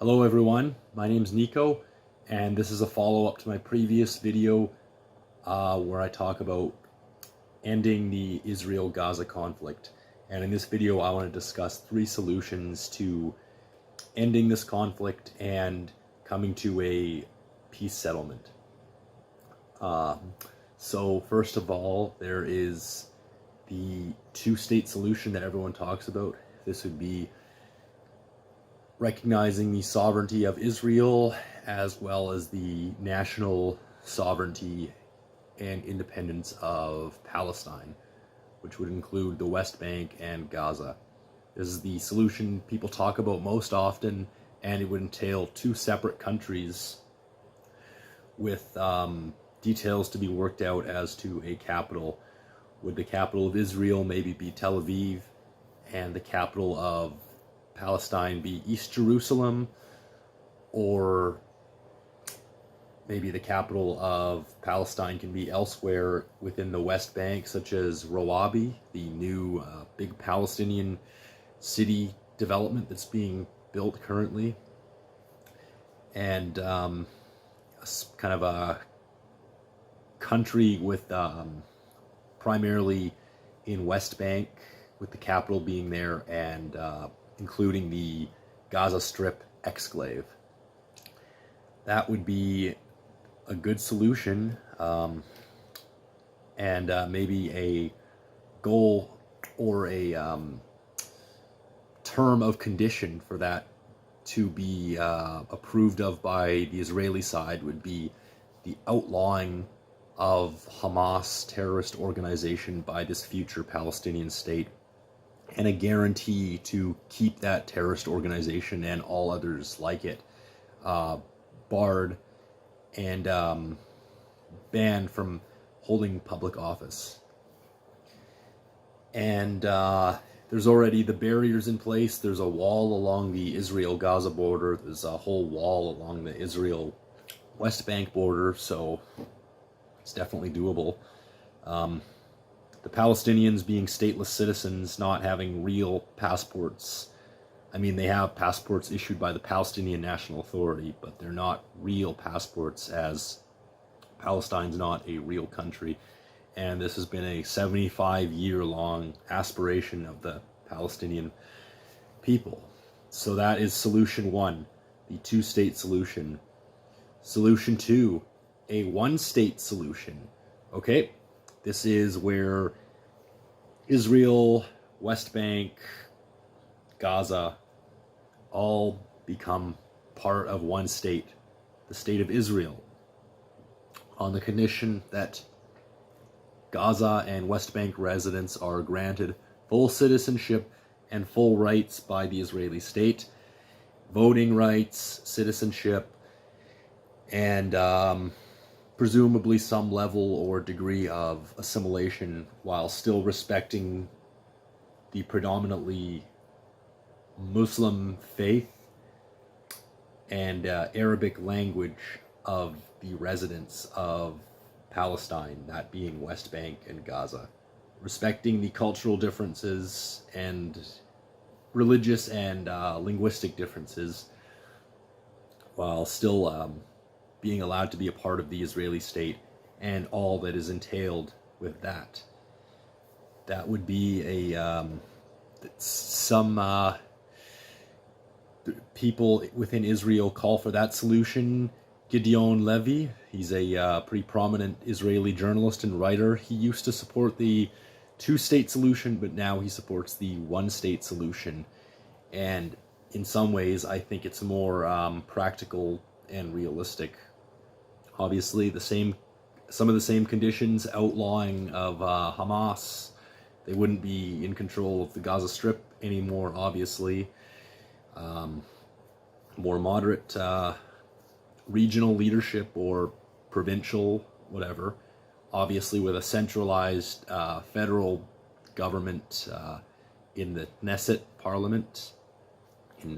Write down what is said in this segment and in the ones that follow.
Hello everyone, my name's Nico, and this is a follow-up to my previous video where I talk about ending the Israel-Gaza conflict. And in this video I want to discuss 3 solutions to ending this conflict and coming to a peace settlement. So first of all, there is the 2-state solution that everyone talks about. This would be recognizing the sovereignty of Israel as well as the national sovereignty and independence of Palestine, which would include the West Bank and Gaza. This is the solution people talk about most often, and it would entail 2 separate countries with details to be worked out as to a capital. Would the capital of Israel maybe be Tel Aviv, and the capital of Palestine be East Jerusalem, or maybe the capital of Palestine can be elsewhere within the West Bank, such as Rawabi, the new big Palestinian city development that's being built currently, and kind of a country with primarily in West Bank, with the capital being there, and including the Gaza Strip exclave. That would be a good solution, and maybe a goal or a term of condition for that to be approved of by the Israeli side would be the outlawing of Hamas terrorist organization by this future Palestinian state, and a guarantee to keep that terrorist organization and all others like it barred and banned from holding public office. And there's already the barriers in place. There's a wall along the Israel-Gaza border. There's a whole wall along the Israel-West Bank border, so it's definitely doable. The Palestinians being stateless citizens, not having real passports. I mean, they have passports issued by the Palestinian National Authority, but they're not real passports, as Palestine's not a real country. And this has been a 75-year-long aspiration of the Palestinian people. So that is solution 1, the 2-state solution. Solution 2, a 1-state solution. Okay? This is where Israel, West Bank, Gaza all become part of one state, the state of Israel, on the condition that Gaza and West Bank residents are granted full citizenship and full rights by the Israeli state, voting rights, citizenship, and presumably some level or degree of assimilation, while still respecting the predominantly Muslim faith and Arabic language of the residents of Palestine, that being West Bank and Gaza, respecting the cultural differences and religious and linguistic differences, while still being allowed to be a part of the Israeli state and all that is entailed with that. That would be a some people within Israel call for that solution. Gideon Levy, he's a pretty prominent Israeli journalist and writer. He used to support the 2-state solution, but now he supports the 1-state solution. And in some ways, I think it's more practical and realistic. Obviously, some of the same conditions, outlawing of Hamas. They wouldn't be in control of the Gaza Strip anymore, obviously. More moderate regional leadership or provincial, whatever. Obviously, with a centralized federal government in the Knesset parliament in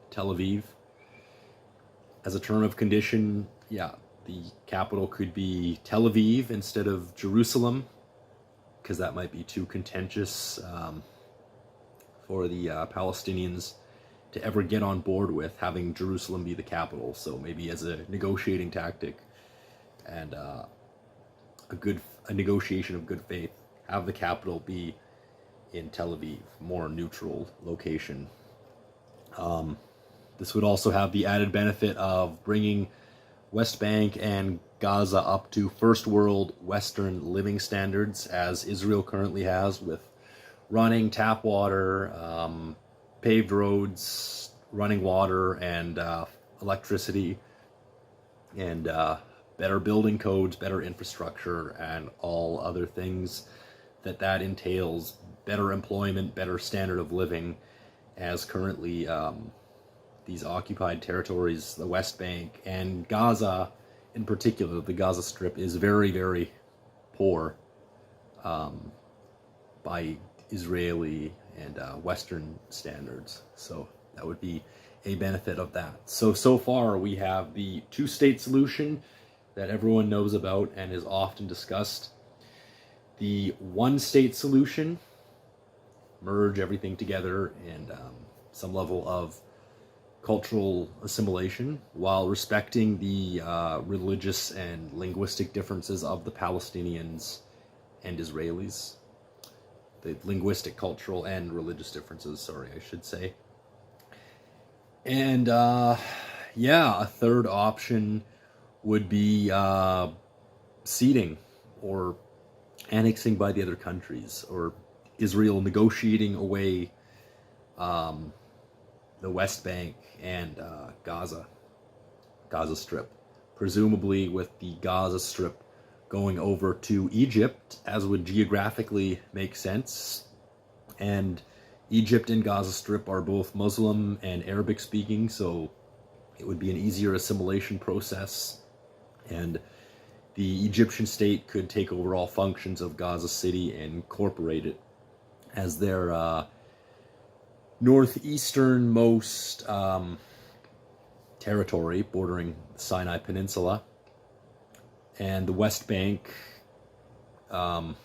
Tel Aviv. As a term of condition, yeah, the capital could be Tel Aviv instead of Jerusalem, because that might be too contentious for the Palestinians to ever get on board with having Jerusalem be the capital. So maybe as a negotiating tactic and a negotiation of good faith, have the capital be in Tel Aviv, more neutral location. This would also have the added benefit of bringing West Bank and Gaza up to first world Western living standards, as Israel currently has, with running tap water, paved roads, running water, and electricity, and better building codes, better infrastructure, and all other things that entails, better employment, better standard of living, as currently these occupied territories, the West Bank and Gaza in particular, the Gaza Strip, is very, very poor by Israeli and Western standards. So that would be a benefit of that. So far we have the two-state solution that everyone knows about and is often discussed. The one-state solution, merge everything together and some level of cultural assimilation while respecting the religious and linguistic differences of the Palestinians and Israelis. The linguistic, cultural, and religious differences, sorry, I should say. And yeah, a third option would be ceding or annexing by the other countries, or Israel negotiating away the West Bank and Gaza Strip, presumably with the Gaza Strip going over to Egypt, as would geographically make sense. And Egypt and Gaza Strip are both Muslim and Arabic speaking, so it would be an easier assimilation process, and the Egyptian state could take over all functions of Gaza City and incorporate it as their northeasternmost territory bordering the Sinai Peninsula, and the West Bank going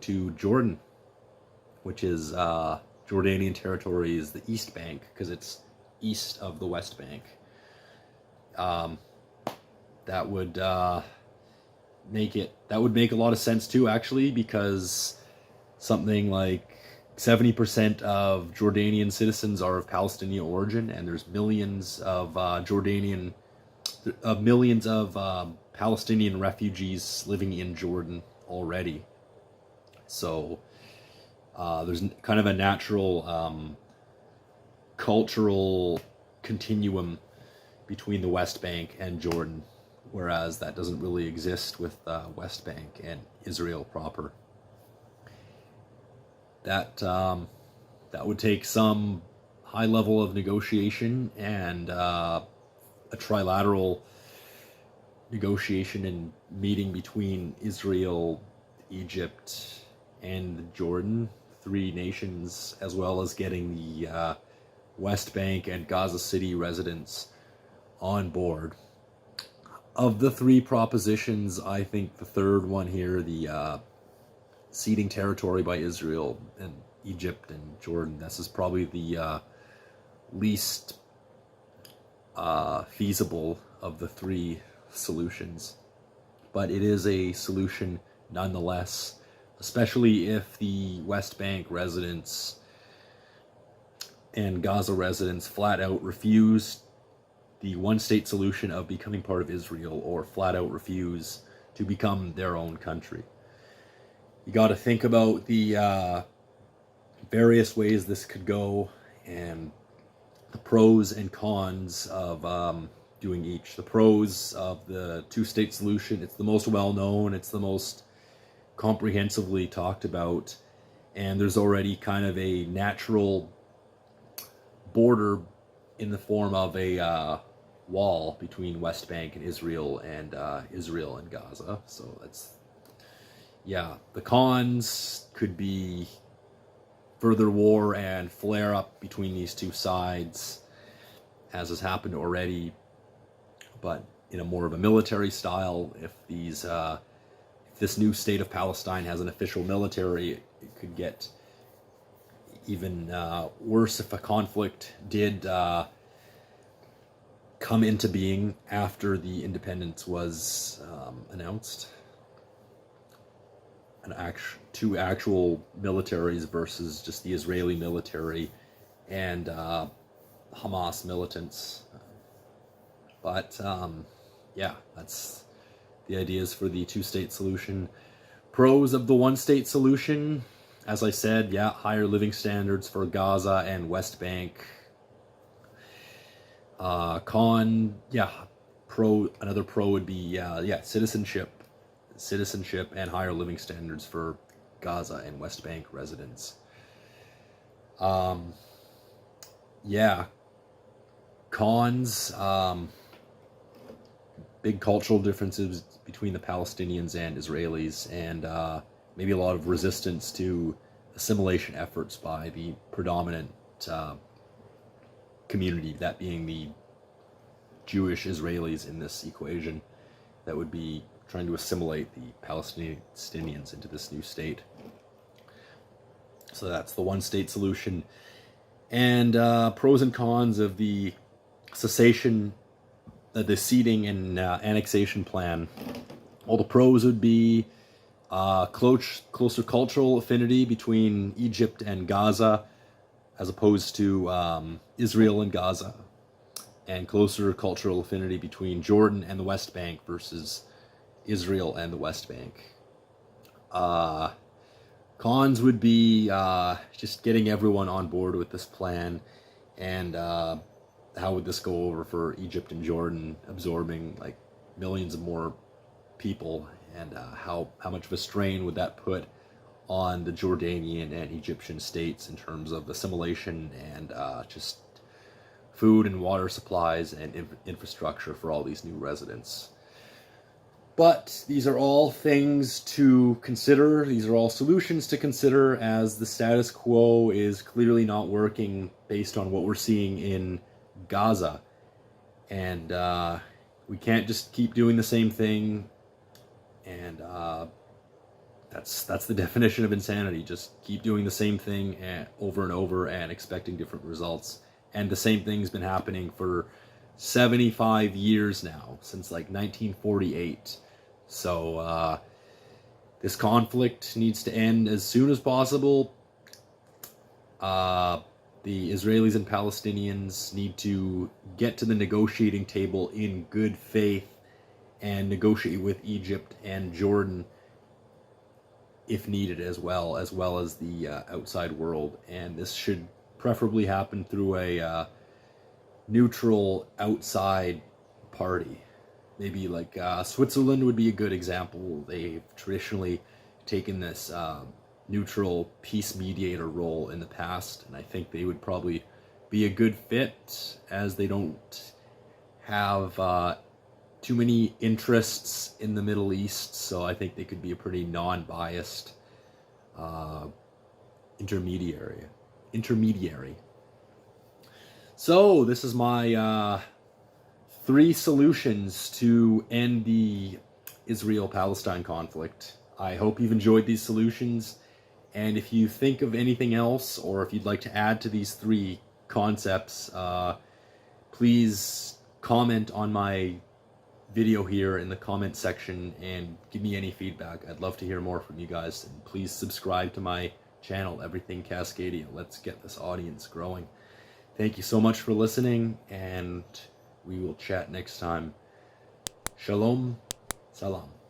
to Jordan, which is Jordanian territory is the East Bank because it's east of the West Bank. That would make a lot of sense too, actually, because something like 70% of Jordanian citizens are of Palestinian origin, and there's millions of Palestinian refugees living in Jordan already. So there's kind of a natural cultural continuum between the West Bank and Jordan, whereas that doesn't really exist with West Bank and Israel proper. That would take some high level of negotiation and a trilateral negotiation and meeting between Israel, Egypt, and Jordan, three nations, as well as getting the West Bank and Gaza City residents on board. Of the three propositions, I think the third one here, the ceding territory by Israel and Egypt and Jordan, this is probably the least feasible of the three solutions. But it is a solution nonetheless, especially if the West Bank residents and Gaza residents flat out refuse the one-state solution of becoming part of Israel, or flat out refuse to become their own country. You got to think about the various ways this could go and the pros and cons of doing each. The pros of the two-state solution, it's the most well-known, it's the most comprehensively talked about, and there's already kind of a natural border in the form of a wall between West Bank and Israel and Gaza. So that's, yeah. The cons could be further war and flare up between these two sides, as has happened already, but in a more of a military style. If this new state of Palestine has an official military, it could get even worse if a conflict did come into being after the independence was announced. Two actual militaries versus just the Israeli military and Hamas militants. But yeah, that's the ideas for the two-state solution. Pros of the one-state solution, as I said, yeah, higher living standards for Gaza and West Bank. Another pro would be citizenship and higher living standards for Gaza and West Bank residents. Cons, big cultural differences between the Palestinians and Israelis, and maybe a lot of resistance to assimilation efforts by the predominant community, that being the Jewish Israelis in this equation, that would be trying to assimilate the Palestinians into this new state. So that's the one-state solution. And pros and cons of the cessation, the ceding and annexation plan. All the pros would be closer cultural affinity between Egypt and Gaza, as opposed to Israel and Gaza, and closer cultural affinity between Jordan and the West Bank versus Israel and the West Bank. Cons would be just getting everyone on board with this plan, and how would this go over for Egypt and Jordan, absorbing like millions of more people, and how much of a strain would that put on the Jordanian and Egyptian states in terms of assimilation and just food and water supplies and infrastructure for all these new residents. But these are all things to consider. These are all solutions to consider, as the status quo is clearly not working based on what we're seeing in Gaza. And we can't just keep doing the same thing. And that's the definition of insanity. Just keep doing the same thing over and over and expecting different results. And the same thing's been happening for 75 years now, since like 1948. So this conflict needs to end as soon as possible. The Israelis and Palestinians need to get to the negotiating table in good faith and negotiate with Egypt and Jordan if needed, as well as the outside world. And this should preferably happen through a neutral outside party. Maybe like Switzerland would be a good example. They've traditionally taken this neutral peace mediator role in the past, and I think they would probably be a good fit, as they don't have too many interests in the Middle East, so I think they could be a pretty non-biased intermediary. So this is my 3 solutions to end the Israel-Palestine conflict. I hope you've enjoyed these solutions, and if you think of anything else, or if you'd like to add to these 3 concepts, please comment on my video here in the comment section and give me any feedback. I'd love to hear more from you guys, and please subscribe to my channel, Everything Cascadia. Let's get this audience growing. Thank you so much for listening, and we will chat next time. Shalom, salam.